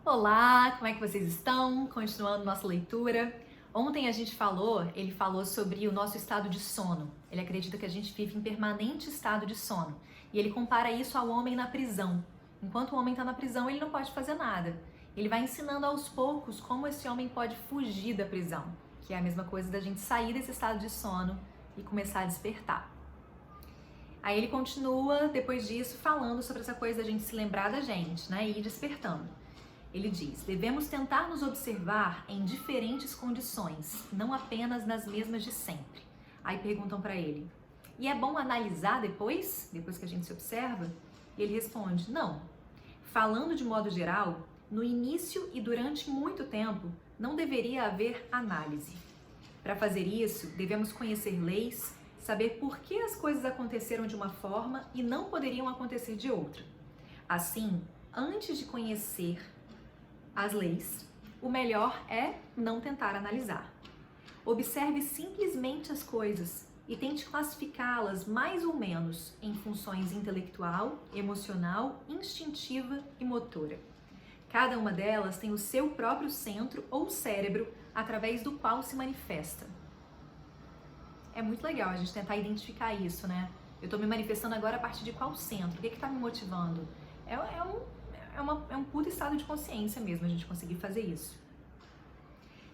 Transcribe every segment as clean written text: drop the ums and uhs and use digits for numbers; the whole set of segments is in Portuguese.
Olá, como é que vocês estão? Continuando nossa leitura. Ontem ele falou sobre o nosso estado de sono. Ele acredita que a gente vive em permanente estado de sono. E ele compara isso ao homem na prisão. Enquanto o homem está na prisão, ele não pode fazer nada. Ele vai ensinando aos poucos como esse homem pode fugir da prisão, que é a mesma coisa da gente sair desse estado de sono e começar a despertar. Aí ele continua, depois disso, falando sobre essa coisa da gente se lembrar da gente, né, e ir despertando. Ele diz: devemos tentar nos observar em diferentes condições, não apenas nas mesmas de sempre. Aí perguntam para ele: e é bom analisar depois que a gente se observa? E ele responde: não. Falando de modo geral, no início e durante muito tempo, não deveria haver análise. Para fazer isso, devemos conhecer leis, saber por que as coisas aconteceram de uma forma e não poderiam acontecer de outra. Assim, antes de conhecer as leis, o melhor é não tentar analisar. Observe simplesmente as coisas e tente classificá-las mais ou menos em funções intelectual, emocional, instintiva e motora. Cada uma delas tem o seu próprio centro ou cérebro através do qual se manifesta. É muito legal a gente tentar identificar isso, né? Eu estou me manifestando agora a partir de qual centro? O que está me motivando? É um puto estado de consciência mesmo a gente conseguir fazer isso.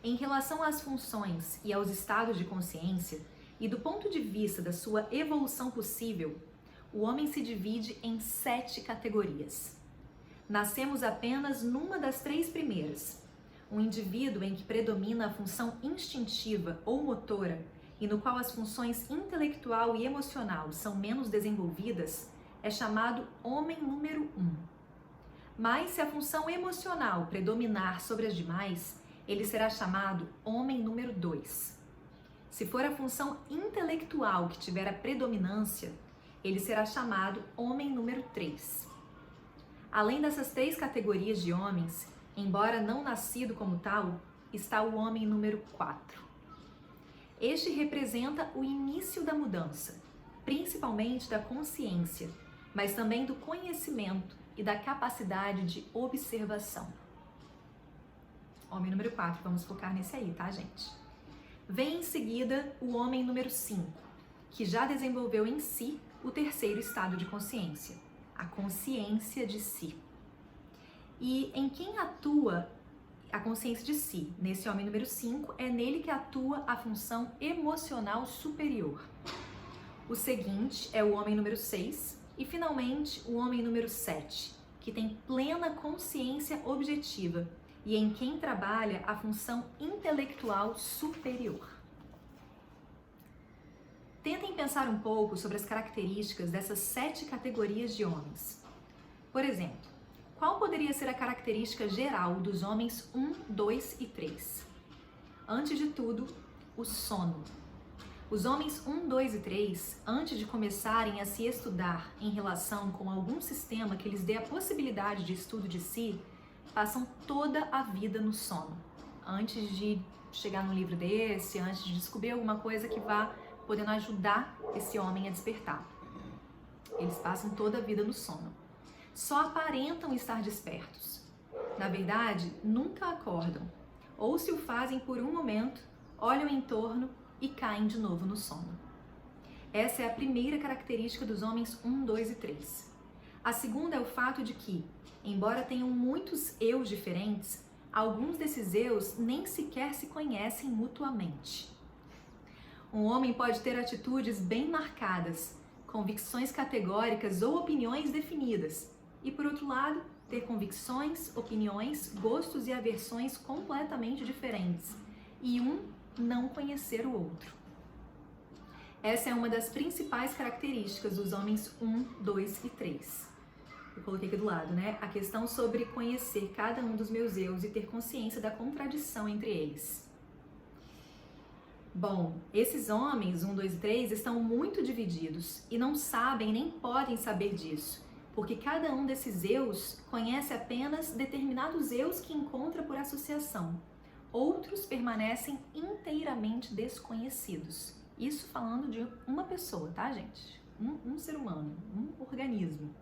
Em relação às funções e aos estados de consciência, e do ponto de vista da sua evolução possível, o homem se divide em 7 categorias. Nascemos apenas numa das 3 primeiras. Um indivíduo em que predomina a função instintiva ou motora e no qual as funções intelectual e emocional são menos desenvolvidas é chamado homem número 1. Mas se a função emocional predominar sobre as demais, ele será chamado homem número 2. Se for a função intelectual que tiver a predominância, ele será chamado homem número 3. Além dessas 3 categorias de homens, embora não nascido como tal, está o homem número 4. Este representa o início da mudança, principalmente da consciência, mas também do conhecimento e da capacidade de observação. Homem número 4, vamos focar nesse aí, tá, gente? Vem em seguida o homem número 5, que já desenvolveu em si o 3º estado de consciência, a consciência de si. E em quem atua a consciência de si, nesse homem número 5, é nele que atua a função emocional superior. O seguinte é o homem número 6, e finalmente o homem número 7, que tem plena consciência objetiva e em quem trabalha a função intelectual superior. Tentem pensar um pouco sobre as características dessas 7 categorias de homens. Por exemplo, qual poderia ser a característica geral dos homens 1, 2 e 3? Antes de tudo, o sono. Os homens 1, 2 e 3, antes de começarem a se estudar em relação com algum sistema que lhes dê a possibilidade de estudo de si, passam toda a vida no sono. Antes de chegar num livro desse, antes de descobrir alguma coisa que vá podendo ajudar esse homem a despertar. Eles passam toda a vida no sono. Só aparentam estar despertos. Na verdade, nunca acordam. Ou se o fazem por um momento, olham em torno e caem de novo no sono. Essa é a primeira característica dos homens 1, 2 e 3. A segunda é o fato de que, embora tenham muitos eus diferentes, alguns desses eus nem sequer se conhecem mutuamente. Um homem pode ter atitudes bem marcadas, convicções categóricas ou opiniões definidas, e por outro lado, ter convicções, opiniões, gostos e aversões completamente diferentes, e um não conhecer o outro. Essa é uma das principais características dos homens 1, 2 e 3. Eu coloquei aqui do lado, né? A questão sobre conhecer cada um dos meus eus e ter consciência da contradição entre eles. Bom, esses homens 1, 2 e 3 estão muito divididos e não sabem nem podem saber disso, porque cada um desses eus conhece apenas determinados eus que encontra por associação. Outros permanecem inteiramente desconhecidos. Isso falando de uma pessoa, tá, gente? Um ser humano, um organismo.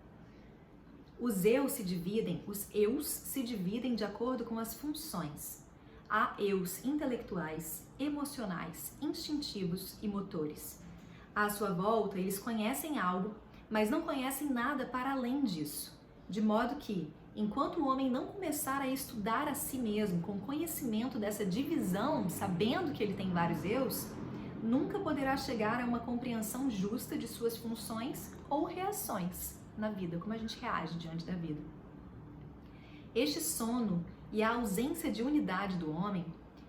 Os eus se dividem de acordo com as funções. Há eus intelectuais, emocionais, instintivos e motores. À sua volta, eles conhecem algo, mas não conhecem nada para além disso. De modo que, enquanto o homem não começar a estudar a si mesmo com conhecimento dessa divisão, sabendo que ele tem vários eus, nunca poderá chegar a uma compreensão justa de suas funções ou reações na vida, como a gente reage diante da vida. Este sono e a ausência de unidade do homem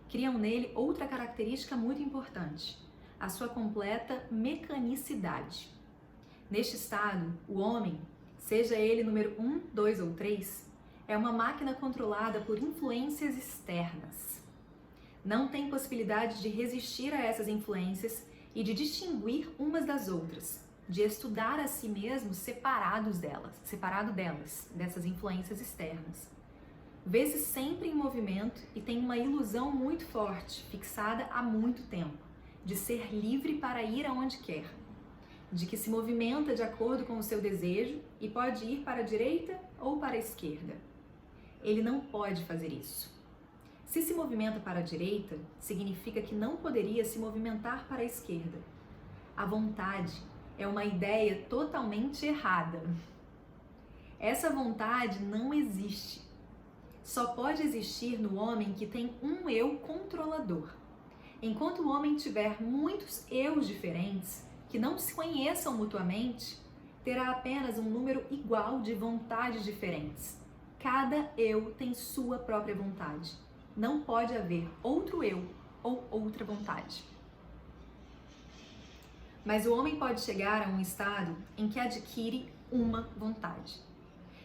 criam nele outra característica muito importante, a sua completa mecanicidade. Neste estado, o homem, seja ele número 1, 2 ou 3, é uma máquina controlada por influências externas. Não tem possibilidade de resistir a essas influências e de distinguir umas das outras, de estudar a si mesmo separado delas, dessas influências externas. Vê-se sempre em movimento e tem uma ilusão muito forte, fixada há muito tempo, de ser livre para ir aonde quer, de que se movimenta de acordo com o seu desejo e pode ir para a direita ou para a esquerda. Ele não pode fazer isso. Se se movimenta para a direita, significa que não poderia se movimentar para a esquerda. A vontade é uma ideia totalmente errada. Essa vontade não existe. Só pode existir no homem que tem um eu controlador. Enquanto o homem tiver muitos eus diferentes, que não se conheçam mutuamente, terá apenas um número igual de vontades diferentes. Cada eu tem sua própria vontade. Não pode haver outro eu ou outra vontade. Mas o homem pode chegar a um estado em que adquire uma vontade.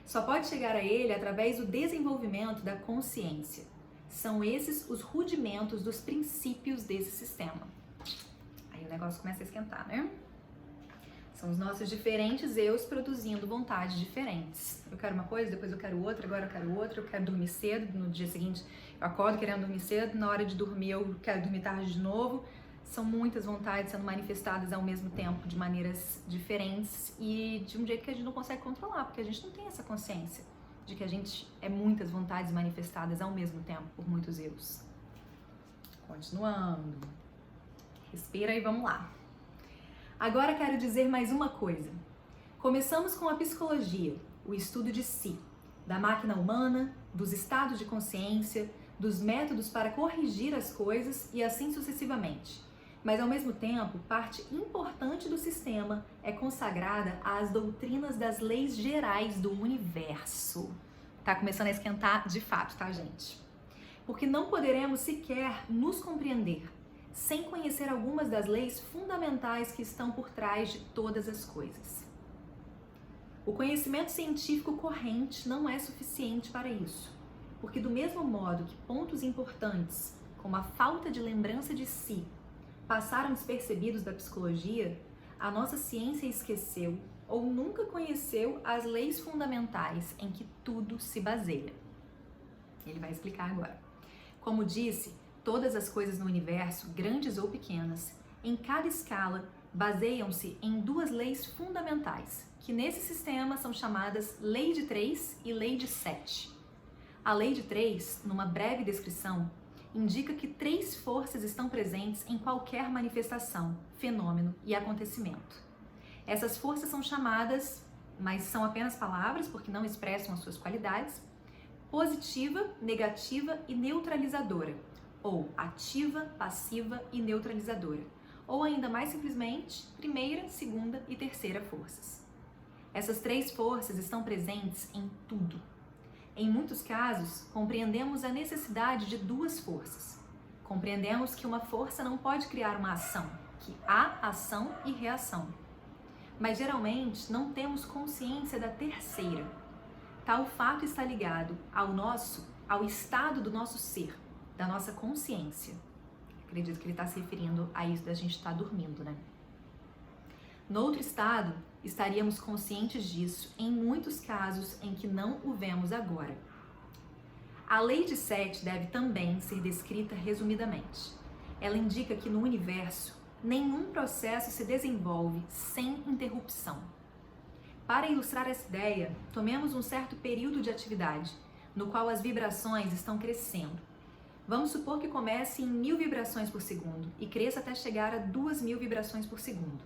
Só pode chegar a ele através do desenvolvimento da consciência. São esses os rudimentos dos princípios desse sistema. Aí o negócio começa a esquentar, né? São os nossos diferentes eus produzindo vontades diferentes. Eu quero uma coisa, depois eu quero outra, agora eu quero outra, eu quero dormir cedo, no dia seguinte eu acordo querendo dormir cedo, na hora de dormir eu quero dormir tarde de novo. São muitas vontades sendo manifestadas ao mesmo tempo, de maneiras diferentes e de um jeito que a gente não consegue controlar, porque a gente não tem essa consciência de que a gente é muitas vontades manifestadas ao mesmo tempo, por muitos eus. Continuando. Respira e vamos lá. Agora quero dizer mais uma coisa. Começamos com a psicologia, o estudo de si, da máquina humana, dos estados de consciência, dos métodos para corrigir as coisas e assim sucessivamente. Mas ao mesmo tempo, parte importante do sistema é consagrada às doutrinas das leis gerais do universo. Tá começando a esquentar de fato, tá, gente? Porque não poderemos sequer nos compreender sem conhecer algumas das leis fundamentais que estão por trás de todas as coisas. O conhecimento científico corrente não é suficiente para isso, porque do mesmo modo que pontos importantes, como a falta de lembrança de si, passaram despercebidos da psicologia, a nossa ciência esqueceu ou nunca conheceu as leis fundamentais em que tudo se baseia. Ele vai explicar agora. Como disse, todas as coisas no universo, grandes ou pequenas, em cada escala, baseiam-se em duas leis fundamentais, que nesse sistema são chamadas Lei de 3 e Lei de 7. A Lei de 3, numa breve descrição, indica que 3 forças estão presentes em qualquer manifestação, fenômeno e acontecimento. Essas forças são chamadas, mas são apenas palavras porque não expressam as suas qualidades, positiva, negativa e neutralizadora, ou ativa, passiva e neutralizadora, ou ainda mais simplesmente, primeira, segunda e terceira forças. Essas 3 forças estão presentes em tudo. Em muitos casos, compreendemos a necessidade de 2 forças. Compreendemos que uma força não pode criar uma ação, que há ação e reação. Mas geralmente não temos consciência da terceira. Tal fato está ligado ao estado do nosso ser, da nossa consciência. Acredito que ele está se referindo a isso da gente estar dormindo, né? No outro estado, estaríamos conscientes disso em muitos casos em que não o vemos agora. A lei de 7 deve também ser descrita resumidamente. Ela indica que no universo, nenhum processo se desenvolve sem interrupção. Para ilustrar essa ideia, tomemos um certo período de atividade, no qual as vibrações estão crescendo. Vamos supor que comece em 1000 vibrações por segundo e cresça até chegar a 2000 vibrações por segundo.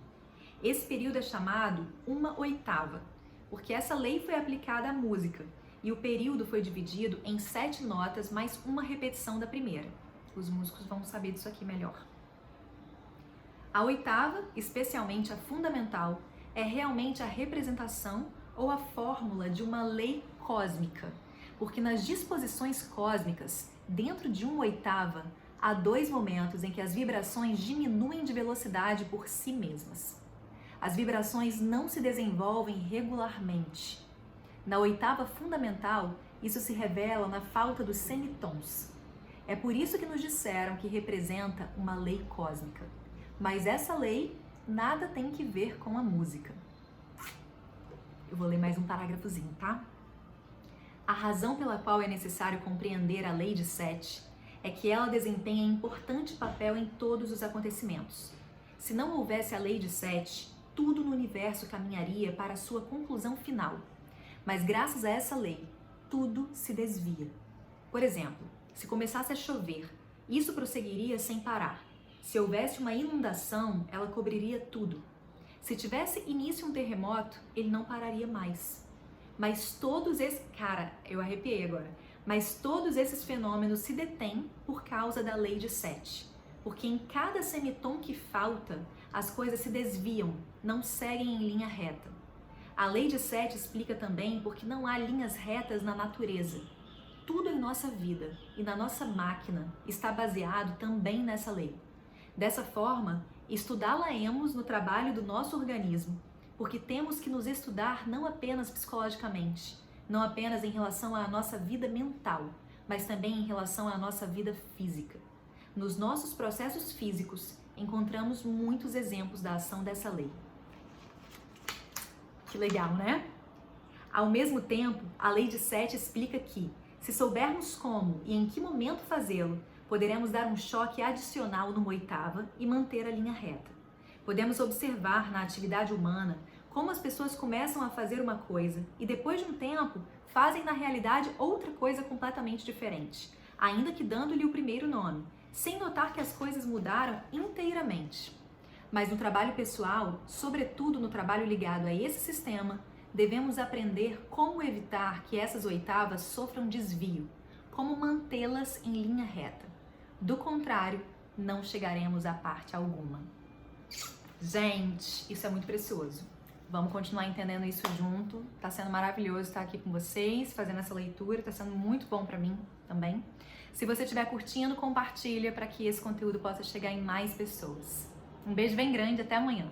Esse período é chamado uma oitava, porque essa lei foi aplicada à música e o período foi dividido em 7 notas mais uma repetição da primeira. Os músicos vão saber disso aqui melhor. A oitava, especialmente a fundamental, é realmente a representação ou a fórmula de uma lei cósmica, porque nas disposições cósmicas, dentro de uma oitava, há 2 momentos em que as vibrações diminuem de velocidade por si mesmas. As vibrações não se desenvolvem regularmente. Na oitava fundamental, isso se revela na falta dos semitons. É por isso que nos disseram que representa uma lei cósmica. Mas essa lei nada tem que ver com a música. Eu vou ler mais um parágrafozinho, tá? A razão pela qual é necessário compreender a lei de Sete é que ela desempenha importante papel em todos os acontecimentos. Se não houvesse a lei de Sete, tudo no universo caminharia para a sua conclusão final. Mas graças a essa lei, tudo se desvia. Por exemplo, se começasse a chover, isso prosseguiria sem parar. Se houvesse uma inundação, ela cobriria tudo. Se tivesse início um terremoto, ele não pararia mais. Mas todos esses... Cara, eu arrepiei agora. Mas todos esses fenômenos se detêm por causa da lei de Sete. Porque em cada semitom que falta, as coisas se desviam, não seguem em linha reta. A lei de Sete explica também porque não há linhas retas na natureza. Tudo em nossa vida e na nossa máquina está baseado também nessa lei. Dessa forma, estudá-la-emos no trabalho do nosso organismo, porque temos que nos estudar não apenas psicologicamente, não apenas em relação à nossa vida mental, mas também em relação à nossa vida física. Nos nossos processos físicos, encontramos muitos exemplos da ação dessa lei. Que legal, né? Ao mesmo tempo, a lei de Sete explica que, se soubermos como e em que momento fazê-lo, poderemos dar um choque adicional numa oitava e manter a linha reta. Podemos observar na atividade humana como as pessoas começam a fazer uma coisa e depois de um tempo fazem na realidade outra coisa completamente diferente, ainda que dando-lhe o primeiro nome, sem notar que as coisas mudaram inteiramente. Mas no trabalho pessoal, sobretudo no trabalho ligado a esse sistema, devemos aprender como evitar que essas oitavas sofram desvio, como mantê-las em linha reta. Do contrário, não chegaremos a parte alguma. Gente, isso é muito precioso. Vamos continuar entendendo isso junto. Tá sendo maravilhoso estar aqui com vocês, fazendo essa leitura. Tá sendo muito bom para mim também. Se você estiver curtindo, compartilha para que esse conteúdo possa chegar em mais pessoas. Um beijo bem grande, até amanhã.